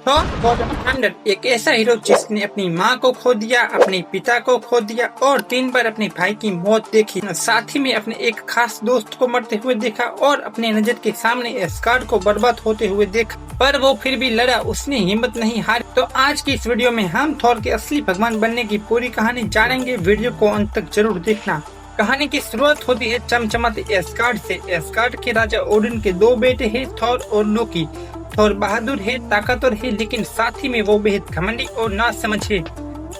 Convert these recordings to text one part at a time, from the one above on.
Thor God of thunder एक ऐसा hero जिसने अपनी माँ को खो दिया, अपने पिता को खो दिया और 3 बार अपने भाई की मौत देखी। साथ ही में अपने एक खास दोस्त को मरते हुए देखा और अपने नजर के सामने एस्गार्ड को बर्बाद होते हुए देखा, पर वो फिर भी लड़ा, उसने हिम्मत नहीं हारी। तो आज की इस वीडियो में हम थॉर के असली भगवान बनने की पूरी कहानी जानेंगे। वीडियो को अंत तक जरूर देखना। कहानी की शुरुआत होती है चमचमाते एस्गार्ड से। एस्गार्ड के राजा ओडिन के 2 बेटे हैं, थॉर और लोकी। थॉर बहादुर है, ताकतवर है, लेकिन साथ ही में वो बेहद घमंडी और नासमझ है।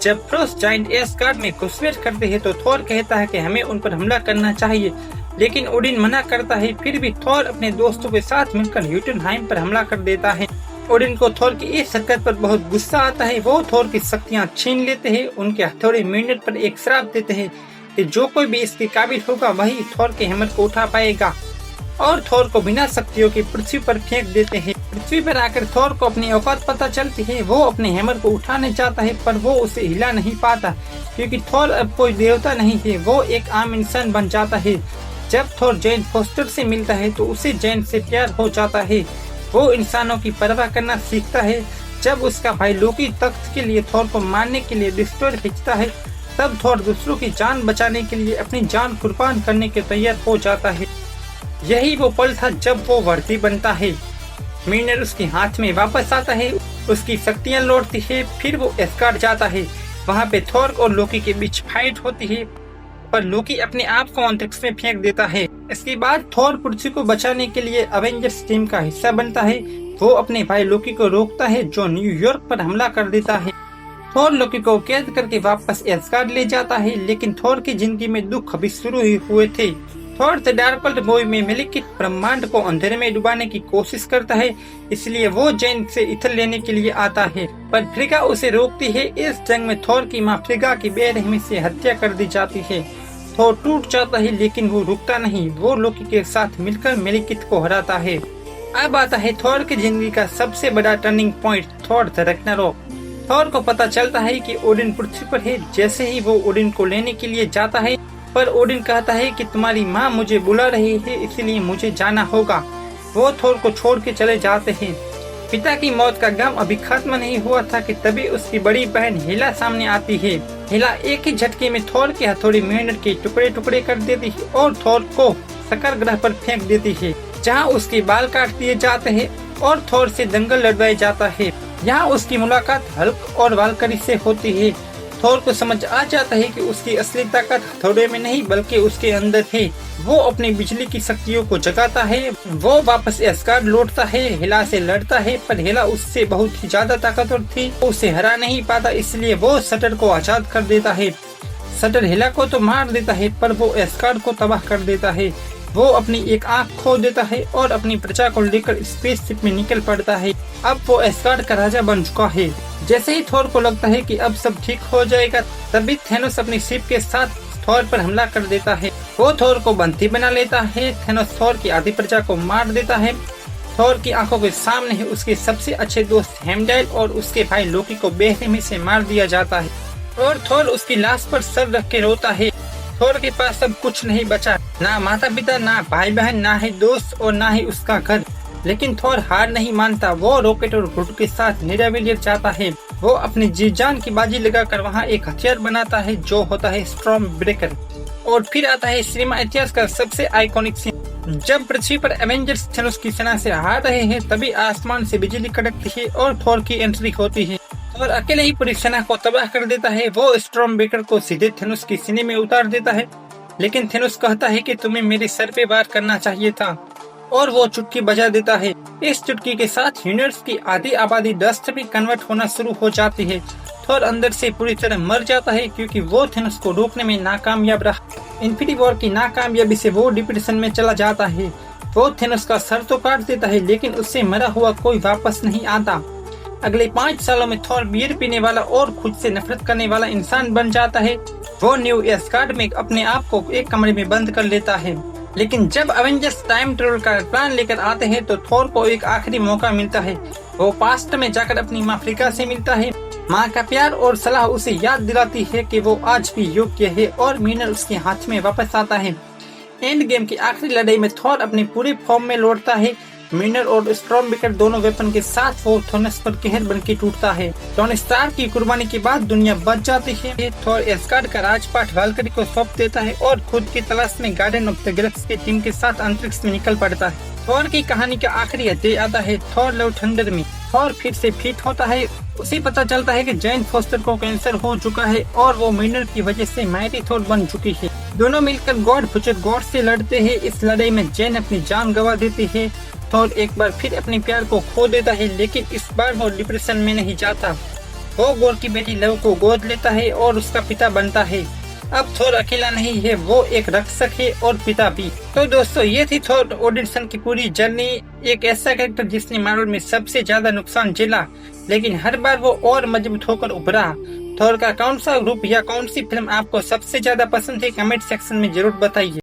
जब फ्रोस्ट जायंट एस्गार्ड में घुसपैठ करते हैं तो थॉर कहता है कि हमें उन पर हमला करना चाहिए, लेकिन ओडिन मना करता है। फिर भी थॉर अपने दोस्तों के साथ मिलकर ह्यूटनहाइम पर हमला कर देता है। ओडिन को थॉर की इस हरकत पर बहुत गुस्सा आता है। वो थॉर की शक्तियाँ छीन लेते हैं। उनके हथौड़े मिनट पर एक श्राप देते हैं कि जो कोई भी इसके काबिल होगा वही थॉर के हैमर को उठा पाएगा, और थॉर को बिना शक्तियों की पृथ्वी पर फेंक देते हैं। पृथ्वी पर आकर थॉर को अपनी औकात पता चलती है। वो अपने हैमर को उठाने चाहता है, पर वो उसे हिला नहीं पाता, क्योंकि थॉर अब कोई देवता नहीं है, वो एक आम इंसान बन जाता है। जब थॉर जैन फोस्टर से मिलता है तो उसे जैन से प्यार हो जाता है। वो इंसानों की परवाह करना सीखता है। जब उसका भाई लोकी तख्त के लिए थॉर को मारने के लिए डिस्ट्रॉयर भेजता है, तब थॉर दूसरों की जान बचाने के लिए अपनी जान कुर्बान करने के तैयार हो जाता है। यही वो पल था जब वो वर्दी बनता है। मिनर उसके हाथ में वापस आता है, उसकी शक्तियां लौटती है। फिर वो एस्गार्ड जाता है। वहाँ पे थॉर और लोकी के बीच फाइट होती है, पर लोकी अपने आप को अंतरिक्ष में फेंक देता है। इसके बाद थॉर पृथ्वी को बचाने के लिए अवेंजर्स टीम का हिस्सा बनता है। वो अपने भाई लोकी को रोकता है, जो न्यूयॉर्क पर हमला कर देता है। थॉर लोकी को कैद करके वापस एस्गार्ड ले जाता है, लेकिन थॉर की जिंदगी में दुख अभी शुरू ही हुए थे। Thor the dark world movie में मिलिकित ब्रह्मांड को अंधेरे में डुबाने की कोशिश करता है, इसलिए वो जैन से इथर लेने के लिए आता है, पर फ्रिगा उसे रोकती है। इस जंग में थॉर की मां फ्रिगा की बेरहमी से हत्या कर दी जाती है। थॉर टूट जाता है, लेकिन वो रुकता नहीं। वो लोकी के साथ मिलकर मिलिकित को हराता है। अब आता है थॉर की जिंदगी का सबसे बड़ा turning point, Thor the Ragnarok. Thor को पता चलता है कि ओडिन पृथ्वी पर है। जैसे ही वो ओडिन को लेने के लिए जाता है, पर ओडिन कहता है कि तुम्हारी माँ मुझे बुला रही है, इसलिए मुझे जाना होगा। वो थॉर को छोड़ के चले जाते हैं। पिता की मौत का गम अभी खत्म नहीं हुआ था कि तभी उसकी बड़ी बहन हेला सामने आती है। हेला एक ही झटके में थॉर की हथौड़ी मिनट के टुकड़े टुकड़े कर देती है और थॉर को शकर ग्रह पर फेंक देती है, जहाँ उसके बाल काट दिए जाते हैं और थॉर से दंगल लड़वाया जाता है। यहाँ उसकी मुलाकात हल्क और वाल्करी से होती है। थॉर को समझ आ जाता है कि उसकी असली ताकत हथौड़े में नहीं बल्कि उसके अंदर है। वो अपनी बिजली की शक्तियों को जगाता है। वो वापस एस्गार्ड लौटता है, हेला से लड़ता है, पर हेला उससे बहुत ही ज्यादा ताकतवर थी। वो उसे हरा नहीं पाता, इसलिए वो शटर को आजाद कर देता है। शटर हेला को तो मार देता है, पर वो एस्गार्ड को तबाह कर देता है। वो अपनी एक आंख खो देता है और अपनी प्रजा को लेकर स्पेसशिप में निकल पड़ता है। अब वो एस्गार्ड का राजा बन चुका है। जैसे ही थॉर को लगता है कि अब सब ठीक हो जाएगा, तभी थेनोस अपनी शिप के साथ थॉर पर हमला कर देता है। वो थॉर को बंदी बना लेता है। थेनोस थॉर की आधी प्रजा को मार देता है। थॉर की आंखों के सामने ही उसके सबसे अच्छे दोस्त हेमडाल और उसके भाई लोकी को बेरहमी से मार दिया जाता है, और थॉर उसकी लाश पर सर रख के रोता है। थॉर के पास अब कुछ नहीं बचा, ना माता पिता, ना भाई बहन, ना ही दोस्त और ना ही उसका घर। लेकिन थॉर हार नहीं मानता। वो रॉकेट और ग्रुट के साथ निराविलियर जाता है। वो अपनी जी जान की बाजी लगाकर वहाँ एक हथियार बनाता है, जो होता है स्टॉर्म ब्रेकर। और फिर आता है सिनेमा इतिहास का सबसे आइकॉनिक सीन। जब पृथ्वी पर एवेंजर्स थेनोस की सेना से हार रहे हैं, तभी आसमान से बिजली कड़कती है और थॉर की एंट्री होती है। और अकेले ही पूरी सेना को तबाह कर देता है। वो स्टॉर्म ब्रेकर को सीधे थेनोस की सीने में उतार देता है, लेकिन थेनोस कहता है कि तुम्हें मेरे सर पे वार करना चाहिए था, और वो चुटकी बजा देता है। इस चुटकी के साथ यूनिवर्स की आधी आबादी डस्ट में कन्वर्ट होना शुरू हो जाती है। थॉर अंदर से पूरी तरह मर जाता है, क्योंकि वो थेनोस को रोकने में नाकामयाब रहा। इन्फिनिटी वॉर की नाकामयाबी से वो डिप्रेशन में चला जाता है। वो थेनोस का सर तो काट देता है, लेकिन उससे मरा हुआ कोई वापस नहीं आता। अगले 5 सालों में थॉर बियर पीने वाला और खुद से नफरत करने वाला इंसान बन जाता है। वो न्यू एस्गार्ड में अपने आप को एक कमरे में बंद कर लेता है। लेकिन जब अवेंजर्स टाइम ट्रेवल का प्लान लेकर आते हैं, तो थॉर को एक आखिरी मौका मिलता है। वो पास्ट में जाकर अपनी माँ फ्रिगा से मिलता है। माँ का प्यार और सलाह उसे याद दिलाती है कि वो आज भी योग्य है, और मिनर उसके हाथ में वापस आता है। एंड गेम की आखिरी लड़ाई में थॉर अपने पूरे फॉर्म में लौटता है। मिनर और स्टॉर्मब्रेकर दोनों वेपन के साथ वो थोनस पर कहर बन के टूटता है। टोनी स्टार्क की कुर्बानी के बाद दुनिया बच जाती है। थॉर एस्गार्ड का राजपाट वाल्करी को सौंप देता है और खुद की तलाश में गार्डियन ऑफ द गैलेक्सी की टीम के साथ अंतरिक्ष में निकल पड़ता है। थॉर की कहानी का आखिरी अध्याय आता है थॉर लव थंडर में। थॉर फिर से फिट होता है। उसे पता चलता है कि जैन फोस्टर को कैंसर हो चुका है और वो मिनर की वजह से माइटी थॉर बन चुकी है। दोनों मिलकर गॉड बुचर गॉड से लड़ते हैं। इस लड़ाई में जैन अपनी जान गंवा देती है। थॉर एक बार फिर अपने प्यार को खो देता है, लेकिन इस बार वो डिप्रेशन में नहीं जाता। वो गॉर की बेटी लव को गोद लेता है और उसका पिता बनता है। अब थॉर अकेला नहीं है, वो एक रक्षक है और पिता भी। तो दोस्तों, ये थी थॉर ओडिनसन की पूरी जर्नी। एक ऐसा कैरेक्टर जिसने मार्वल में सबसे ज्यादा नुकसान झेला, लेकिन हर बार वो और मजबूत होकर उभरा। थॉर का कौन सा ग्रुप या कौन सी फिल्म आपको सबसे ज्यादा पसंद है, कमेंट सेक्शन में जरूर बताइए।